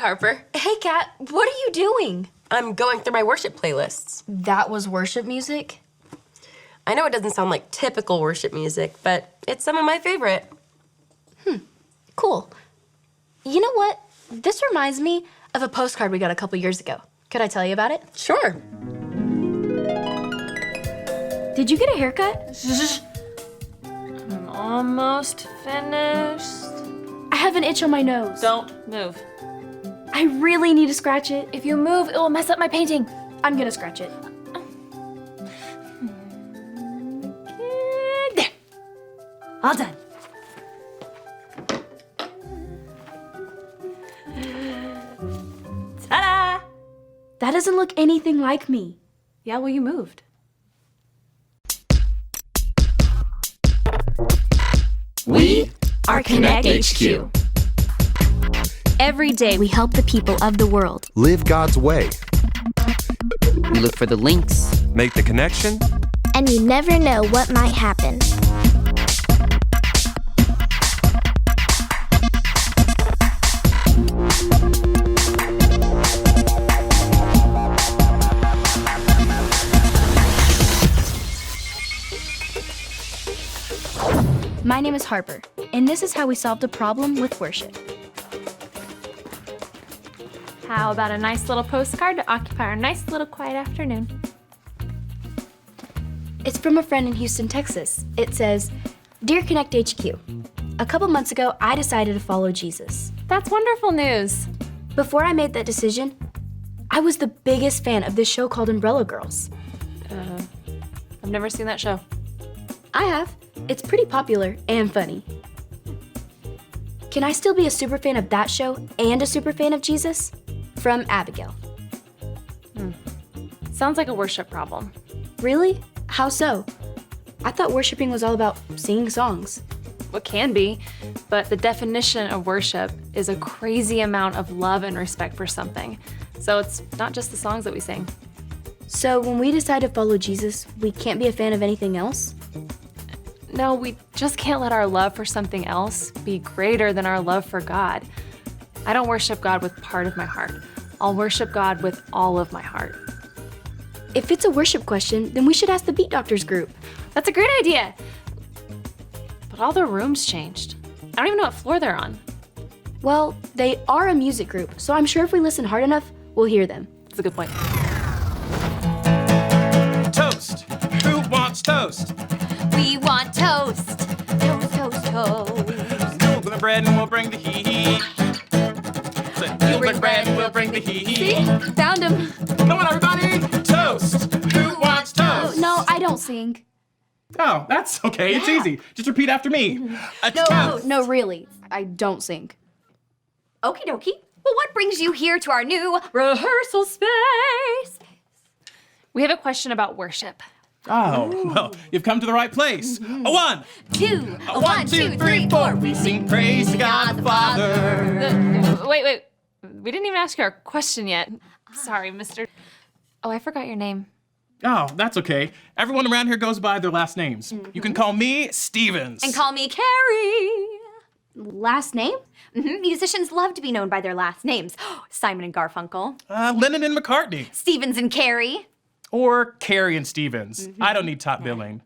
Harper. Hey, Kat, what are you doing? I'm going through my worship playlists. That was worship music? I know it doesn't sound like typical worship music, but it's some of my favorite. Cool. You know what? This reminds me of a postcard we got a couple years ago. Could I tell you about it? Sure. Did you get a haircut? I'm almost finished. I have an itch on my nose. Don't move. I really need to scratch it. If you move, it will mess up my painting. I'm gonna scratch it. There. All done. Ta-da! That doesn't look anything like me. Yeah, well, you moved. We are Connect HQ. Every day we help the people of the world. Live God's way. We look for the links. Make the connection. And you never know what might happen. My name is Harper, and this is how we solved a problem with worship. How about a nice little postcard to occupy our nice little quiet afternoon? It's from a friend in Houston, Texas. It says, Dear Connect HQ, a couple months ago, I decided to follow Jesus. That's wonderful news. Before I made that decision, I was the biggest fan of this show called Umbrella Girls. I've never seen that show. I have. It's pretty popular and funny. Can I still be a super fan of that show and a super fan of Jesus? From Abigail. Sounds like a worship problem. Really? How so? I thought worshiping was all about singing songs. What can be, but the definition of worship is a crazy amount of love and respect for something. So it's not just the songs that we sing. So when we decide to follow Jesus, we can't be a fan of anything else? No, we just can't let our love for something else be greater than our love for God. I don't worship God with part of my heart. I'll worship God with all of my heart. If it's a worship question, then we should ask the Beat Doctors group. That's a great idea. But all the rooms changed. I don't even know what floor they're on. Well, they are a music group, so I'm sure if we listen hard enough, we'll hear them. That's a good point. Toast. Who wants toast? We want toast. Toast, toast, toast. You'll bring the bread and we'll bring the heat. You'll bring bread and we'll bring the heat. Found him. Come on, everybody. Toast. Who wants toast? No, I don't sing. Oh, that's okay. It's easy. Just repeat after me. A No, toast. no, really. I don't sing. Okie dokie. Well, what brings you here to our new rehearsal space? We have a question about worship. Oh, well, you've come to the right place. A one. Two. A one, two, three, four. We sing praise to God the Father. Wait. We didn't even ask you our question yet. Sorry, mister. Oh, I forgot your name. Oh, that's okay. Everyone around here goes by their last names. You can call me Stevens. And call me Carrie. Last name? Musicians love to be known by their last names. Simon and Garfunkel. Lennon and McCartney. Stevens and Carrie. Or Carrie and Stevens. I don't need top billing.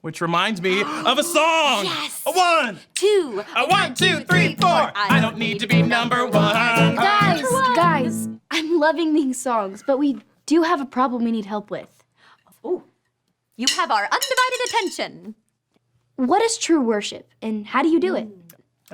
Which reminds me of a song. Yes. A one. Two. A one, two, three, four. I don't need to be number one. Guys, I'm loving these songs, but we do have a problem we need help with. Ooh. You have our undivided attention. What is true worship, and how do you do it?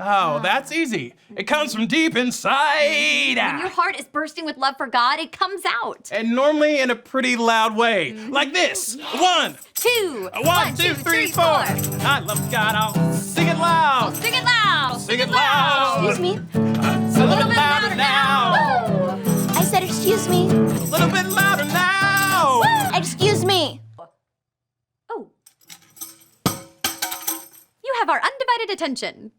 Oh, that's easy. It comes from deep inside. When your heart is bursting with love for God, it comes out. And normally in a pretty loud way. Like this. One. Two. A one, two, three, four. I love God. I'll sing it loud. Sing it loud. Sing it loud. Excuse me? A little bit louder now. I said, excuse me. A little bit louder now. Excuse me. Oh. You have our undivided attention.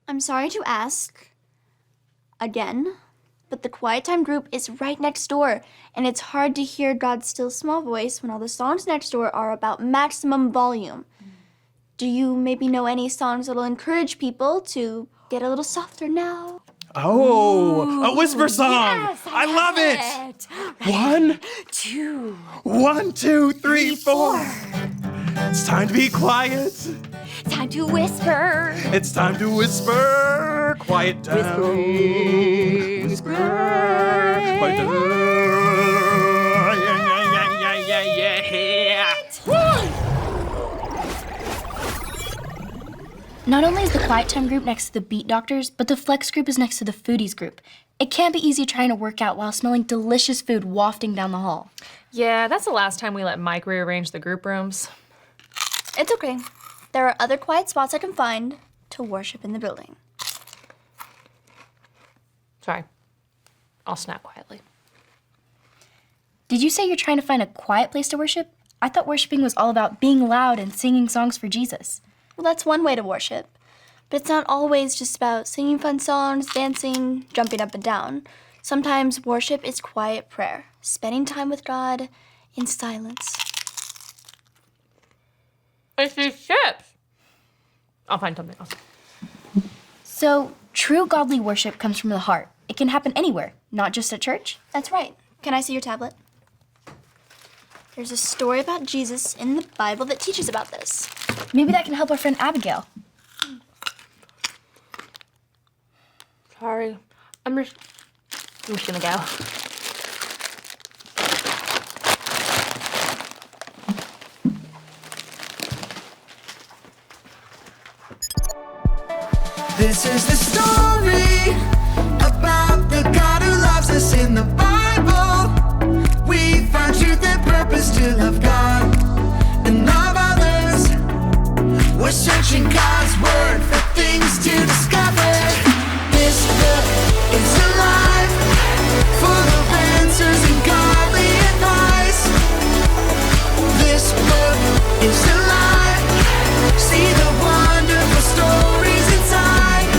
I'm sorry to ask again, but the Quiet Time group is right next door, and it's hard to hear God's still small voice when all the songs next door are about maximum volume. Do you maybe know any songs that'll encourage people to get a little softer now? Oh, a whisper song. Yes, I love it. Ready? 1, 2, 3, 4. It's time to be quiet. Time to whisper. It's time to whisper. Quiet down. Whisper. Quiet down. Yeah. Not only is the Quiet Time group next to the Beat Doctors, but the Flex group is next to the Foodies group. It can't be easy trying to work out while smelling delicious food wafting down the hall. Yeah, that's the last time we let Mike rearrange the group rooms. It's okay. There are other quiet spots I can find to worship in the building. Sorry. I'll snap quietly. Did you say you're trying to find a quiet place to worship? I thought worshiping was all about being loud and singing songs for Jesus. Well, that's one way to worship. But it's not always just about singing fun songs, dancing, jumping up and down. Sometimes worship is quiet prayer, spending time with God in silence. It's these chips. I'll find something else. So, true godly worship comes from the heart. It can happen anywhere, not just at church. That's right. Can I see your tablet? There's a story about Jesus in the Bible that teaches about this. Maybe that can help our friend Abigail. Sorry. I'm just gonna go. This is the story about the God who loves us in the Bible. We find truth and purpose to love God and love others. We're searching God's word for things to discover. This book is alive, full of answers and godly advice. This book is alive. See the wonderful stories inside.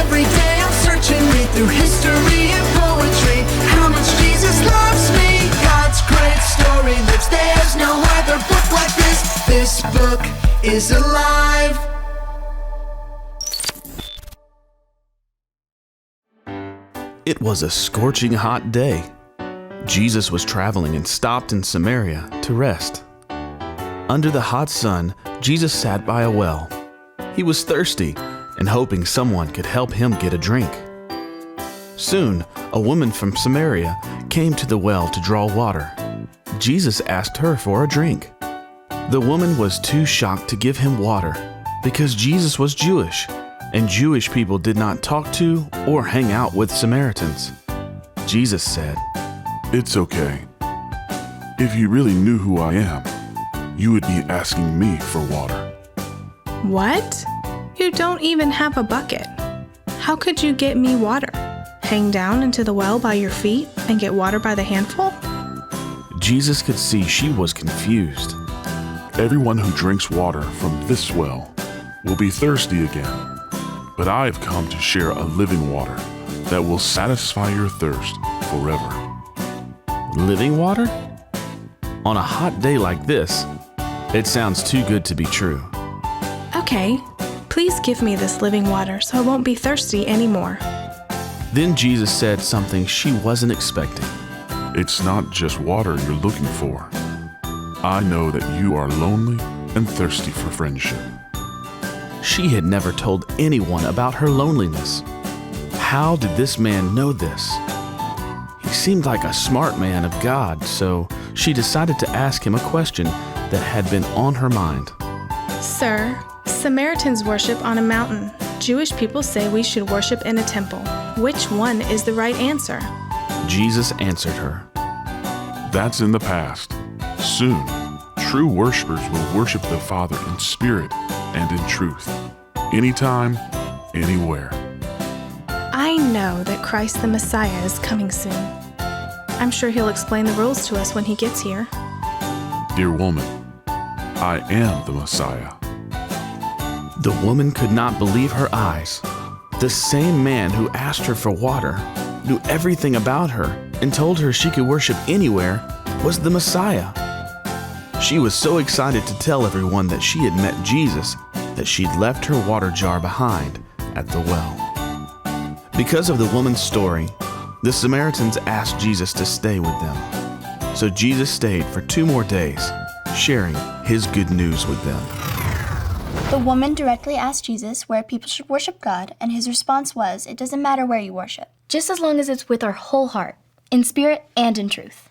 Every day I'm searching, read through history and poetry. How much Jesus loves me. God's great story lives. There's no other book like this. This book is alive. It was a scorching hot day. Jesus was traveling and stopped in Samaria to rest. Under the hot sun, Jesus sat by a well. He was thirsty and hoping someone could help him get a drink. Soon, a woman from Samaria came to the well to draw water. Jesus asked her for a drink. The woman was too shocked to give him water because Jesus was Jewish, and Jewish people did not talk to or hang out with Samaritans. Jesus said, "It's okay. If you really knew who I am, you would be asking me for water." What? You don't even have a bucket. How could you get me water? Hang down into the well by your feet and get water by the handful? Jesus could see she was confused. Everyone who drinks water from this well will be thirsty again, but I have come to share a living water that will satisfy your thirst forever. Living water? On a hot day like this, it sounds too good to be true. Okay, please give me this living water so I won't be thirsty anymore. Then Jesus said something she wasn't expecting. It's not just water you're looking for. I know that you are lonely and thirsty for friendship. She had never told anyone about her loneliness. How did this man know this? He seemed like a smart man of God, so she decided to ask him a question that had been on her mind. Sir, Samaritans worship on a mountain. Jewish people say we should worship in a temple. Which one is the right answer? Jesus answered her, That's in the past. Soon, true worshipers will worship the Father in spirit and in truth. Anytime, anywhere. I know that Christ the Messiah is coming soon. I'm sure he'll explain the rules to us when he gets here. Dear woman, I am the Messiah. The woman could not believe her eyes. The same man who asked her for water, knew everything about her, and told her she could worship anywhere, was the Messiah. She was so excited to tell everyone that she had met Jesus that she'd left her water jar behind at the well. Because of the woman's story, the Samaritans asked Jesus to stay with them. So Jesus stayed for 2 more days, sharing his good news with them. The woman directly asked Jesus where people should worship God, and his response was, it doesn't matter where you worship. Just as long as it's with our whole heart, in spirit and in truth.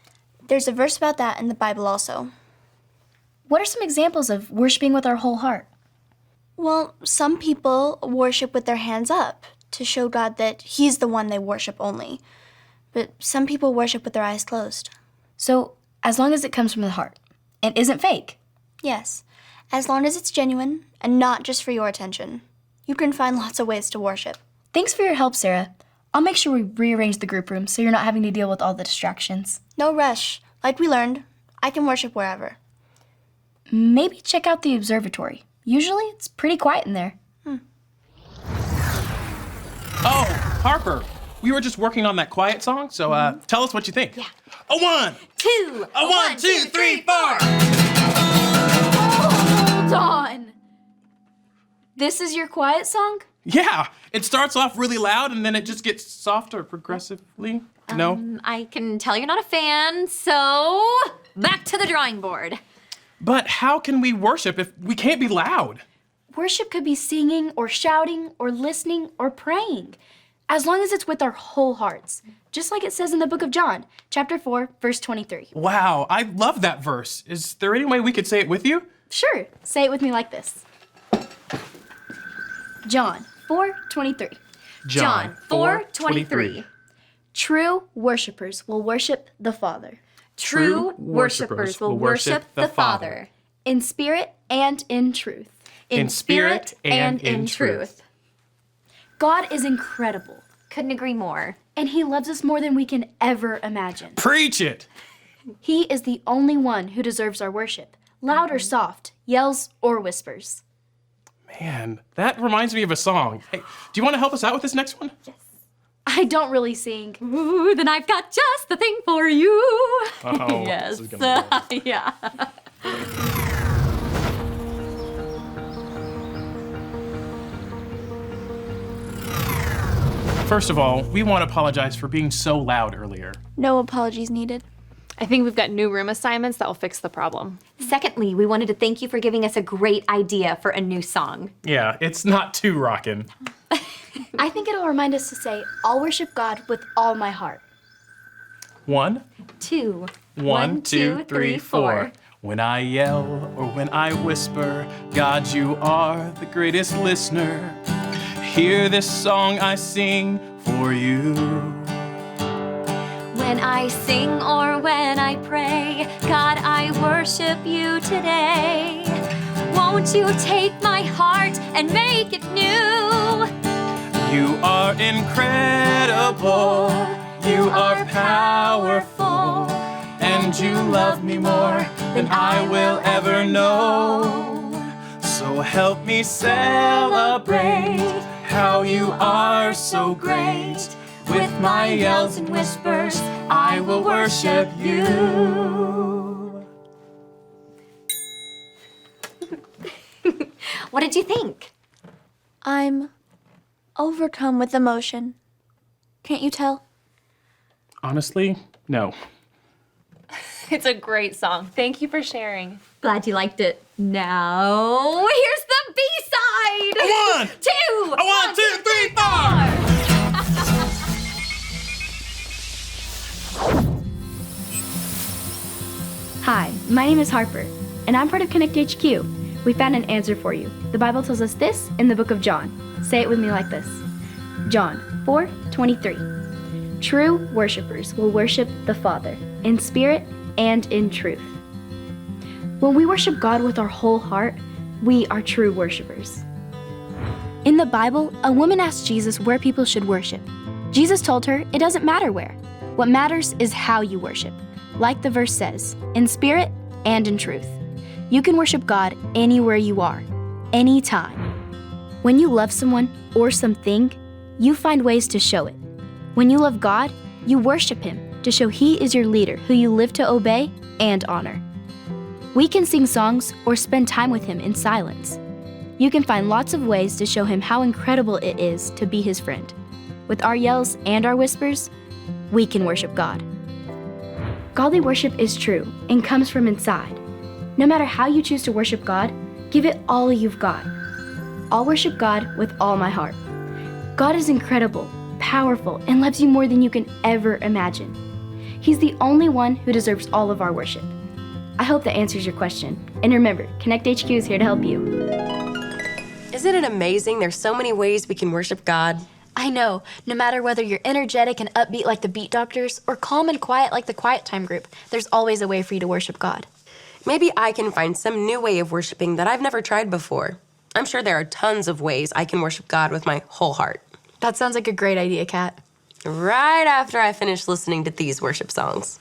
There's a verse about that in the Bible also. What are some examples of worshiping with our whole heart? Well, some people worship with their hands up to show God that he's the one they worship only. But some people worship with their eyes closed. So, as long as it comes from the heart and isn't fake. Yes, as long as it's genuine and not just for your attention. You can find lots of ways to worship. Thanks for your help, Sarah. I'll make sure we rearrange the group room so you're not having to deal with all the distractions. No rush. Like we learned, I can worship wherever. Maybe check out the observatory. Usually it's pretty quiet in there. Oh, Harper, we were just working on that quiet song, so tell us what you think. Yeah. A 1, 2, a 1, 2, 3, 4. Hold on. This is your quiet song? Yeah, it starts off really loud and then it just gets softer progressively. No? I can tell you're not a fan, so back to the drawing board. But how can we worship if we can't be loud? Worship could be singing or shouting or listening or praying, as long as it's with our whole hearts, just like it says in the book of John, chapter 4, verse 23. Wow, I love that verse. Is there any way we could say it with you? Sure, say it with me like this. John 4:23. John 4:23. True worshipers will worship the Father True worshipers will worship the Father in spirit and in truth. In spirit and in truth. God is incredible, Couldn't agree more. and he loves us more than we can ever imagine. Preach it! He is the only one who deserves our worship, loud or soft, yells or whispers. Man, that reminds me of a song. Hey, do you want to help us out with this next one? I don't really sing. Ooh, then I've got just the thing for you. Oh, Yes. this is gonna be good. Yeah. First of all, we want to apologize for being so loud earlier. No apologies needed. I think we've got new room assignments that will fix the problem. Secondly, we wanted to thank you for giving us a great idea for a new song. Yeah, it's not too rockin'. I think it'll remind us to say, I'll worship God with all my heart. 1, 2, 1, 2, 3, 4. When I yell or when I whisper, God, you are the greatest listener. Hear this song I sing for you. When I sing or when I pray, God, I worship you today. Won't you take my heart and make it new? You are incredible, you are powerful, and you love me more than I will ever know. So help me celebrate how you are so great. With my yells and whispers, I will worship you. What did you think? I'm overcome with emotion. Can't you tell? Honestly, no. It's a great song. Thank you for sharing. Glad you liked it. Now, here's the B-side! A 1, 2, a 1, 2, 3, 4. Hi, my name is Harper, and I'm part of Connect HQ. We found an answer for you. The Bible tells us this in the book of John. Say it with me like this. John 4:23. True worshipers will worship the Father in spirit and in truth. When we worship God with our whole heart, we are true worshipers. In the Bible, a woman asked Jesus where people should worship. Jesus told her it doesn't matter where. What matters is how you worship. Like the verse says, in spirit and in truth. You can worship God anywhere you are, anytime. When you love someone or something, you find ways to show it. When you love God, you worship Him to show He is your leader who you live to obey and honor. We can sing songs or spend time with Him in silence. You can find lots of ways to show Him how incredible it is to be His friend. with our yells and our whispers, we can worship God. Godly worship is true and comes from inside. No matter how you choose to worship God, give it all you've got. I'll worship God with all my heart. God is incredible, powerful, and loves you more than you can ever imagine. He's the only one who deserves all of our worship. I hope that answers your question. And remember, Connect HQ is here to help you. Isn't it amazing? There's so many ways we can worship God. I know, no matter whether you're energetic and upbeat like the Beat Doctors or calm and quiet like the Quiet Time Group, there's always a way for you to worship God. Maybe I can find some new way of worshiping that I've never tried before. I'm sure there are tons of ways I can worship God with my whole heart. That sounds like a great idea, Kat. Right after I finish listening to these worship songs.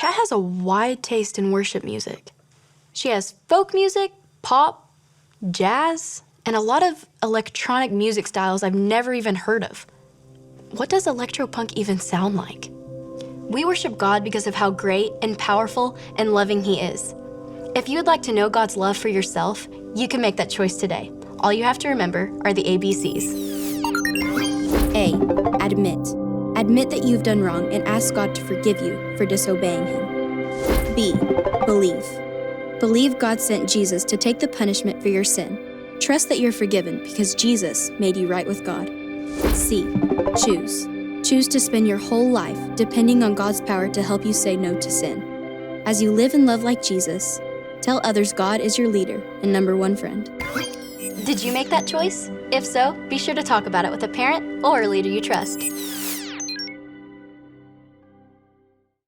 Kat has a wide taste in worship music. She has folk music, pop, jazz, and a lot of electronic music styles I've never even heard of. What does electropunk even sound like? We worship God because of how great and powerful and loving He is. If you would like to know God's love for yourself, you can make that choice today. All you have to remember are the ABCs. A. Admit. Admit that you've done wrong and ask God to forgive you for disobeying Him. B. Believe. Believe God sent Jesus to take the punishment for your sin. Trust that you're forgiven because Jesus made you right with God. C. Choose. Choose to spend your whole life depending on God's power to help you say no to sin. As you live and love like Jesus, tell others God is your leader and number one friend. Did you make that choice? If so, be sure to talk about it with a parent or a leader you trust.